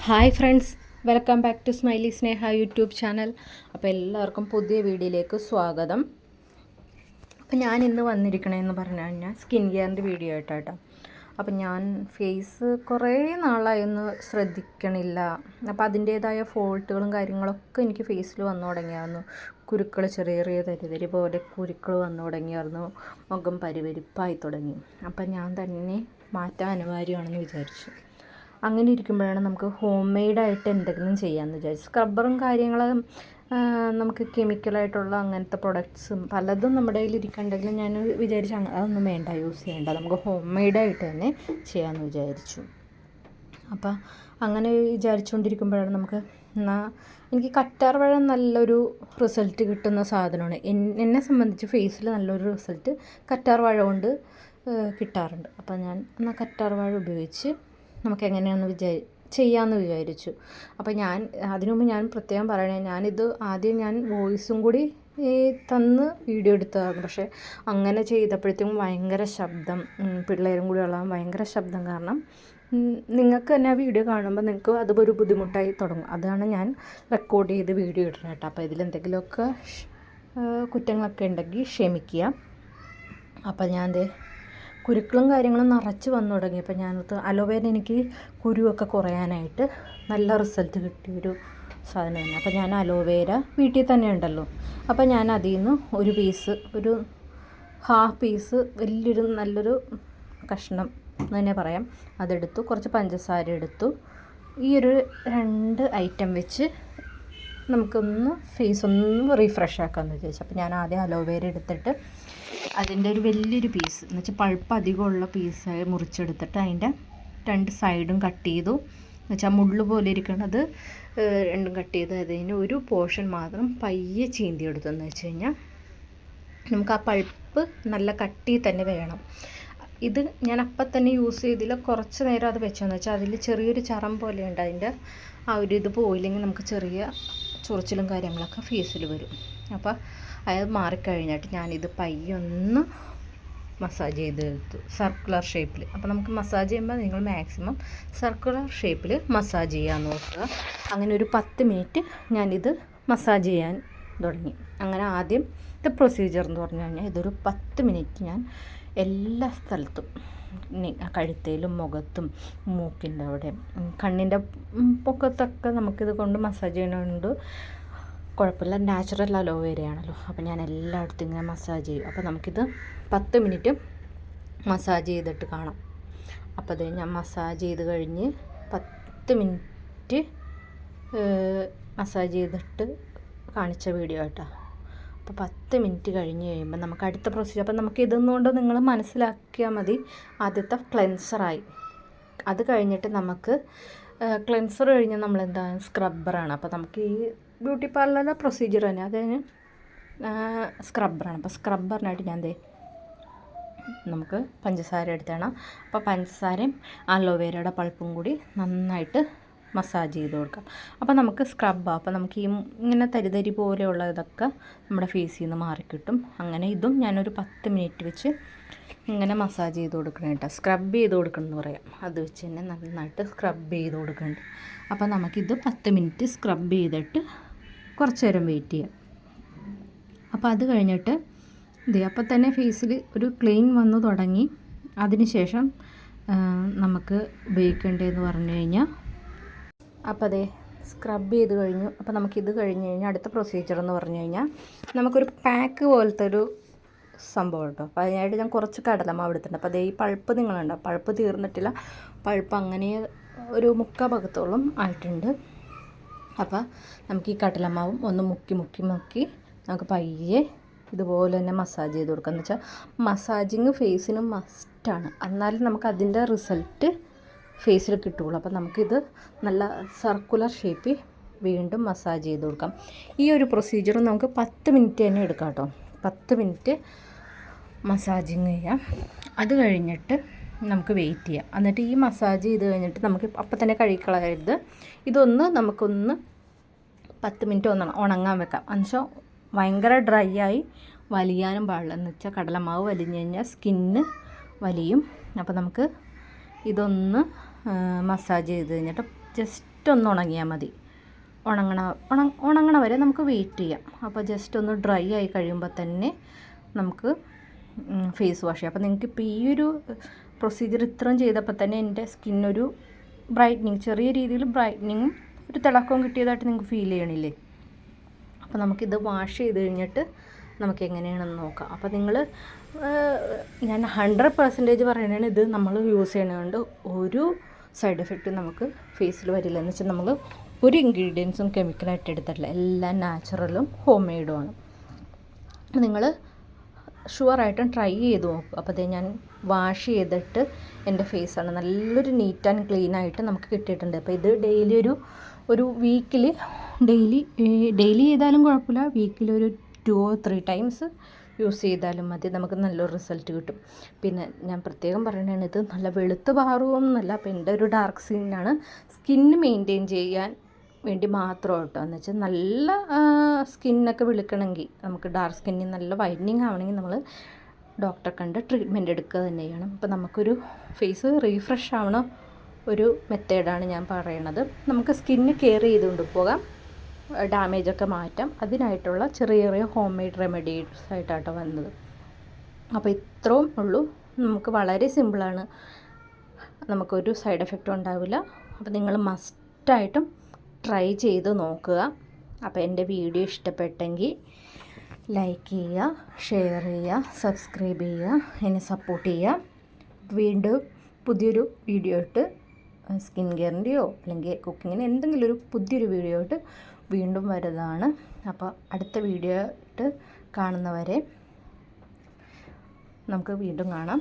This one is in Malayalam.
Hi friends, welcome back to smiley Sneha YouTube channel. അപ്പോൾ എല്ലാവർക്കും പുതിയ വീഡിയോയിലേക്ക് സ്വാഗതം. അപ്പോൾ ഞാൻ ഇന്ന് വന്നിരിക്കണമെന്ന് പറഞ്ഞു കഴിഞ്ഞാൽ സ്കിൻ കെയറിൻ്റെ വീഡിയോ ആയിട്ടാട്ടോ. അപ്പോൾ ഞാൻ ഫേസ് കുറേ നാളായൊന്ന് ശ്രദ്ധിക്കണില്ല. അപ്പോൾ അതിൻ്റേതായ ഫോൾട്ടുകളും കാര്യങ്ങളൊക്കെ എനിക്ക് ഫേസിൽ വന്നു തുടങ്ങിയായിരുന്നു. കുരുക്കൾ ചെറിയ ചെറിയ തരി പോലെ കുരുക്കൾ വന്നു തുടങ്ങിയായിരുന്നു. മുഖം പരിവരിപ്പായി തുടങ്ങി. അപ്പം ഞാൻ തന്നെ മാറ്റാൻ അനിവാര്യമാണെന്ന് വിചാരിച്ചു. അങ്ങനെ ഇരിക്കുമ്പോഴാണ് നമുക്ക് ഹോം മെയ്ഡായിട്ട് എന്തെങ്കിലും ചെയ്യാമെന്ന് വിചാരിച്ചു. സ്ക്രബ്ബറും കാര്യങ്ങളും നമുക്ക് കെമിക്കലായിട്ടുള്ള അങ്ങനത്തെ പ്രൊഡക്ട്സും പലതും നമ്മുടെ കയ്യിൽ ഇരിക്കണ്ടെങ്കിലും ഞാൻ വിചാരിച്ചു അതൊന്നും വേണ്ട, യൂസ് ചെയ്യേണ്ട, നമുക്ക് ഹോം മെയ്ഡായിട്ട് തന്നെ ചെയ്യാമെന്ന് വിചാരിച്ചു. അപ്പോൾ അങ്ങനെ വിചാരിച്ചുകൊണ്ടിരിക്കുമ്പോഴാണ് എനിക്ക് കറ്റാർവാഴ നല്ലൊരു റിസൾട്ട് കിട്ടുന്ന സാധനമാണ്. എന്നെ സംബന്ധിച്ച് ഫേസിൽ നല്ലൊരു റിസൾട്ട് കറ്റാർവാഴ കൊണ്ട് കിട്ടാറുണ്ട്. അപ്പോൾ ഞാൻ എന്നാൽ കറ്റാർവാഴ ഉപയോഗിച്ച് നമുക്ക് എങ്ങനെയാണെന്ന് ചെയ്യാമെന്ന് വിചാരിച്ചു. അപ്പോൾ അതിനുമുമ്പ് ഞാൻ പ്രത്യേകം പറയണേ, ഞാനിത് ആദ്യം ഞാൻ വോയിസും കൂടി തന്ന് വീഡിയോ എടുത്തതാണ്. പക്ഷേ അങ്ങനെ ചെയ്തപ്പോഴത്തേക്കും ഭയങ്കര ശബ്ദം, പിള്ളേരും കൂടി ഉള്ള ഭയങ്കര ശബ്ദം കാരണം നിങ്ങൾക്ക് തന്നെ ആ വീഡിയോ കാണുമ്പോൾ നിങ്ങൾക്ക് അതൊരു ബുദ്ധിമുട്ടായി തുടങ്ങും. അതാണ് ഞാൻ റെക്കോർഡ് ചെയ്ത് വീഡിയോ ഇടുന്നത് കേട്ടോ. അപ്പോൾ ഇതിലെന്തെങ്കിലുമൊക്കെ കുറ്റങ്ങളൊക്കെ ഉണ്ടെങ്കിൽ ക്ഷമിക്കുക. അപ്പോൾ ഞാൻ കുരുക്കളും കാര്യങ്ങളും നിറച്ച് വന്നു തുടങ്ങിയപ്പോൾ ഞാനത് അലോവേര എനിക്ക് കുരുവൊക്കെ കുറയാനായിട്ട് നല്ല റിസൾട്ട് കിട്ടിയൊരു സാധനമാണ്. അപ്പോൾ ഞാൻ അലോവേര വീട്ടിൽ തന്നെ ഉണ്ടല്ലോ, അപ്പോൾ ഞാൻ അതിൽ നിന്ന് ഒരു ഹാഫ് പീസ് വലിയൊരു നല്ലൊരു കഷ്ണം എന്ന് തന്നെ പറയാം, അതെടുത്തു. കുറച്ച് പഞ്ചസാര എടുത്തു. ഈ ഒരു 2 ഐറ്റം വെച്ച് ഫേസ് ഒന്ന് റീഫ്രഷ് ആക്കാമെന്ന് വിചാരിച്ചു. അപ്പോൾ ഞാൻ ആദ്യം അലോവേര എടുത്തിട്ട് അതിൻ്റെ ഒരു വലിയൊരു പീസ് എന്ന് വെച്ചാൽ പൾപ്പ് അധികമുള്ള പീസായി മുറിച്ചെടുത്തിട്ട് അതിൻ്റെ 2 സൈഡും കട്ട് ചെയ്തു. എന്ന് വെച്ചാൽ മുള്ളു പോലെ ഇരിക്കണത് രണ്ടും കട്ട് ചെയ്ത് അതിന് ഒരു പോർഷൻ മാത്രം പയ്യെ ചീന്തിയെടുത്തു. എന്ന് വെച്ച് കഴിഞ്ഞാൽ നമുക്ക് ആ പൾപ്പ് നല്ല കട്ടി തന്നെ വേണം. ഇത് ഞാൻ അപ്പം തന്നെ യൂസ് ചെയ്തില്ല, കുറച്ച് നേരം അത് വെച്ചെന്ന് വെച്ചാൽ അതിൽ ചെറിയൊരു ചറം പോലെയുണ്ട്. അതിൻ്റെ ആ ഒരു ഇത് പോയില്ലെങ്കിൽ നമുക്ക് ചെറിയ ചൊറിച്ചിലും കാര്യങ്ങളൊക്കെ ഫേസിൽ വരും. അപ്പോൾ അത് മാറിക്കഴിഞ്ഞിട്ട് ഞാനിത് പയ്യൊന്ന് മസാജ് ചെയ്തെടുത്തു സർക്കുലർ ഷേപ്പിൽ. അപ്പോൾ നമുക്ക് മസാജ് ചെയ്യുമ്പോൾ നിങ്ങൾ മാക്സിമം സർക്കുലർ ഷേപ്പിൽ മസാജ് ചെയ്യാൻ നോക്കുക. അങ്ങനെ ഒരു 10 മിനിറ്റ് ഞാനിത് മസാജ് ചെയ്യാൻ തുടങ്ങി. അങ്ങനെ ആദ്യത്തെ പ്രൊസീജിയർ എന്ന് പറഞ്ഞു കഴിഞ്ഞാൽ ഇതൊരു 10 മിനിറ്റ് ഞാൻ എല്ലാ സ്ഥലത്തും, കഴുത്തേലും മുഖത്തും മൂക്കിൻ്റെ അവിടെ കണ്ണിൻ്റെ പൊക്കത്തൊക്കെ നമുക്കിത് കൊണ്ട് മസാജ് ചെയ്യണതുകൊണ്ട് കുഴപ്പമില്ല. നാച്ചുറൽ അലോവേരയാണല്ലോ. അപ്പോൾ ഞാൻ എല്ലായിടത്തും ഇങ്ങനെ മസാജ് ചെയ്യും. അപ്പോൾ നമുക്കിത് 10 മിനിറ്റ് മസാജ് ചെയ്തിട്ട് കാണാം. അപ്പോൾ അത് ഞാൻ മസാജ് ചെയ്ത് കഴിഞ്ഞ് 10 മിനിറ്റ് മസാജ് ചെയ്തിട്ട് കാണിച്ച വീഡിയോ കേട്ടോ. അപ്പോൾ 10 മിനിറ്റ് കഴിഞ്ഞ് കഴിയുമ്പോൾ നമുക്ക് അടുത്ത പ്രൊസീജിയർ. അപ്പോൾ നമുക്ക് ഇതൊന്നുകൊണ്ട് നിങ്ങൾ മനസ്സിലാക്കിയാൽ മതി. ആദ്യത്തെ ക്ലെൻസറായി. അത് കഴിഞ്ഞിട്ട് നമുക്ക് ക്ലെൻസർ കഴിഞ്ഞ് നമ്മളെന്താ സ്ക്രബ്ബറാണ്. അപ്പോൾ നമുക്ക് ഈ ബ്യൂട്ടി പാർലറിലെ പ്രൊസീജിയർ തന്നെ അതിന് സ്ക്രബ്ബറാണ്. അപ്പോൾ സ്ക്രബ്ബറിനായിട്ട് നമുക്ക് പഞ്ചസാര എടുത്താണ്. അപ്പോൾ പഞ്ചസാരയും അലോവേരയുടെ പൾപ്പും കൂടി നന്നായിട്ട് മസാജ് ചെയ്ത് കൊടുക്കാം. അപ്പോൾ നമുക്ക് സ്ക്രബ്ബാണ്. അപ്പോൾ നമുക്ക് ഇങ്ങനെ തരി പോലെയുള്ള ഇതൊക്കെ നമ്മുടെ ഫേസിൽ നിന്ന് മാറിക്കിട്ടും. അങ്ങനെ ഇതും ഞാനൊരു 10 മിനിറ്റ് വെച്ച് ഇങ്ങനെ മസാജ് ചെയ്ത് കൊടുക്കണം കേട്ടോ. സ്ക്രബ് ചെയ്ത് കൊടുക്കണം എന്ന് പറയാം. അത് വെച്ച് തന്നെ നന്നായിട്ട് സ്ക്രബ് ചെയ്ത് കൊടുക്കുന്നുണ്ട്. അപ്പോൾ നമുക്കിത് 10 മിനിറ്റ് സ്ക്രബ് ചെയ്തിട്ട് കുറച്ച് നേരം വെയിറ്റ് ചെയ്യാം. അപ്പോൾ അത് കഴിഞ്ഞിട്ട് അപ്പോൾ തന്നെ ഫേസിൽ ഒരു ക്ലീൻ വന്നു തുടങ്ങി. അതിനുശേഷം നമുക്ക് ഉപയോഗിക്കേണ്ടതെന്ന് പറഞ്ഞു കഴിഞ്ഞാൽ അപ്പോൾ സ്ക്രബ് ചെയ്ത് കഴിഞ്ഞു. അപ്പോൾ നമുക്കിത് കഴിഞ്ഞ് കഴിഞ്ഞാൽ അടുത്ത പ്രൊസീജിയർ എന്ന് പറഞ്ഞു കഴിഞ്ഞാൽ നമുക്കൊരു പാക്ക് പോലത്തെ ഒരു സംഭവം കേട്ടോ. അപ്പോൾ അതിനായിട്ട് ഞാൻ കുറച്ച് കടലമാവ് എടുത്തിട്ടുണ്ട്. അപ്പോൾ ഈ പൾപ്പ് നിങ്ങളുണ്ട്, പൾപ്പ് തീർന്നിട്ടില്ല, പൾപ്പ് അങ്ങനെ ഒരു 3/4 ഭാഗത്തോളം ആയിട്ടുണ്ട്. അപ്പോൾ നമുക്ക് ഈ കടലമാവും ഒന്ന് മുക്കി നമുക്ക് പയ്യെ ഇതുപോലെ തന്നെ മസാജ് ചെയ്ത് കൊടുക്കുക. എന്ന് വെച്ചാൽ മസാജിങ് ഫേസിന് മസ്റ്റാണ്, എന്നാലും നമുക്ക് അതിൻ്റെ റിസൾട്ട് ഫേസിൽ കിട്ടുകയുള്ളൂ. അപ്പോൾ നമുക്കിത് നല്ല സർക്കുലർ ഷേപ്പിൽ വീണ്ടും മസാജ് ചെയ്ത് കൊടുക്കാം. ഈ ഒരു പ്രൊസീജിയർ നമുക്ക് 10 മിനിറ്റ് തന്നെ എടുക്കാം കേട്ടോ. 10 മിനിറ്റ് മസാജിങ് ചെയ്യാം. അത് കഴിഞ്ഞിട്ട് നമുക്ക് വെയിറ്റ് ചെയ്യാം. എന്നിട്ട് ഈ മസാജ് ചെയ്ത് കഴിഞ്ഞിട്ട് നമുക്ക് അപ്പം തന്നെ കഴുകിക്കളയരുത്. നമുക്കൊന്ന് 10 മിനിറ്റ് ഉണങ്ങാൻ വെക്കാം. എന്നുവെച്ചാൽ ഭയങ്കര ഡ്രൈ ആയി വലിയാനും പാടില്ല. എന്ന് വെച്ചാൽ കടലമാവ് വലിഞ്ഞ് കഴിഞ്ഞാൽ സ്കിന്ന് വലിയും. അപ്പോൾ നമുക്ക് ഇതൊന്ന് മസാജ് ചെയ്ത് കഴിഞ്ഞിട്ട് ജസ്റ്റ് ജസ്റ്റ് ഒന്ന് ഉണങ്ങിയാൽ മതി. ഉണങ്ങണ വരെ നമുക്ക് വെയിറ്റ് ചെയ്യാം. അപ്പോൾ ജസ്റ്റ് ഒന്ന് ഡ്രൈ ആയി കഴിയുമ്പോൾ തന്നെ നമുക്ക് ഫേസ് വാഷ് ചെയ്യാം. അപ്പോൾ നിങ്ങൾക്ക് ഇപ്പോൾ ഈ ഒരു പ്രൊസീജിയർ ഇത്രയും ചെയ്തപ്പോൾ തന്നെ എൻ്റെ സ്കിന്നൊരു ബ്രൈറ്റ്നിങ്, ചെറിയ രീതിയിൽ ബ്രൈറ്റ്നിങ്ങും ഒരു തിളക്കവും കിട്ടിയതായിട്ട് നിങ്ങൾക്ക് ഫീൽ ചെയ്യണില്ലേ? അപ്പോൾ നമുക്കിത് വാഷ് ചെയ്ത് കഴിഞ്ഞിട്ട് നമുക്ക് എങ്ങനെയാണെന്ന് നോക്കാം. അപ്പോൾ നിങ്ങൾ ഞാൻ 100% പറയണതാണ്, ഇത് നമ്മൾ യൂസ് ചെയ്യണതുകൊണ്ട് ഒരു സൈഡ് എഫക്റ്റും നമുക്ക് ഫേസിൽ വരില്ല. എന്ന് വെച്ചാൽ നമ്മൾ ഒരു ഇൻഗ്രീഡിയൻസും കെമിക്കലായിട്ട് എടുത്തിട്ടില്ല, എല്ലാം നാച്ചുറലും ഹോം മെയ്ഡുമാണ്. നിങ്ങൾ ഷുവറായിട്ടും ട്രൈ ചെയ്ത് നോക്കും. അപ്പോൾ അതേ ഞാൻ വാഷ് ചെയ്തിട്ട് എൻ്റെ ഫേസാണ് നല്ലൊരു നീറ്റ് ആൻഡ് ക്ലീൻ ആയിട്ട് നമുക്ക് കിട്ടിയിട്ടുണ്ട്. അപ്പോൾ ഇത് ഡെയിലി ഒരു വീക്കിൽ ഡെയിലി ചെയ്താലും കുഴപ്പമില്ല, വീക്കിൽ ഒരു 2 or 3 ടൈംസ് യൂസ് ചെയ്താലും മതി, നമുക്ക് നല്ലൊരു റിസൾട്ട് കിട്ടും. പിന്നെ ഞാൻ പ്രത്യേകം പറയണതാണ്, ഇത് നല്ല വെളുത്ത് പാറുമൊന്നുമല്ല. അപ്പോൾ എൻ്റെ ഒരു ഡാർക്ക് സ്കിന്നാണ്, സ്കിന്ന് മെയിൻറ്റെയിൻ ചെയ്യാൻ വേണ്ടി മാത്രം കേട്ടോ. എന്ന് വെച്ചാൽ നല്ല സ്കിന്നൊക്കെ വിളിക്കണമെങ്കിൽ, നമുക്ക് ഡാർക്ക് സ്കിന്നിൽ നല്ല വൈറ്റനിങ് ആവണമെങ്കിൽ നമ്മൾ ഡോക്ടറെ കണ്ട് ട്രീറ്റ്മെൻറ്റ് എടുക്കുക തന്നെ ചെയ്യണം. അപ്പോൾ നമുക്കൊരു ഫേസ് റീഫ്രഷ് ആവണ ഒരു മെത്തേഡാണ് ഞാൻ പറയണത്. നമുക്ക് സ്കിന്ന് കെയർ ചെയ്തുകൊണ്ട് പോകാം, ഡാമേജൊക്കെ മാറ്റാം. അതിനായിട്ടുള്ള ചെറിയ ചെറിയ ഹോം മെയ്ഡ് റെമഡീസ് ആയിട്ടാട്ടോ വന്നത്. അപ്പോൾ ഇത്രയും ഉള്ളൂ, നമുക്ക് വളരെ സിമ്പിളാണ്, നമുക്കൊരു സൈഡ് എഫക്റ്റും ഉണ്ടാവില്ല. അപ്പോൾ നിങ്ങൾ മസ്റ്റായിട്ടും ട്രൈ ചെയ്ത് നോക്കുക. അപ്പോൾ എൻ്റെ വീഡിയോ ഇഷ്ടപ്പെട്ടെങ്കിൽ ലൈക്ക് ചെയ്യുക, ഷെയർ ചെയ്യുക, സബ്സ്ക്രൈബ് ചെയ്യുക, എന്നെ സപ്പോർട്ട് ചെയ്യുക. വീണ്ടും പുതിയൊരു വീഡിയോ ഇട്ട് സ്കിൻ കെയറിൻ്റെയോ അല്ലെങ്കിൽ കുക്കിങ്ങിന് എന്തെങ്കിലും ഒരു പുതിയൊരു വീഡിയോ ഇട്ട് വീണ്ടും വരുന്നതാണ്. അപ്പോൾ അടുത്ത വീഡിയോ ഇട്ട് കാണുന്നവരെ നമുക്ക് വീണ്ടും കാണാം.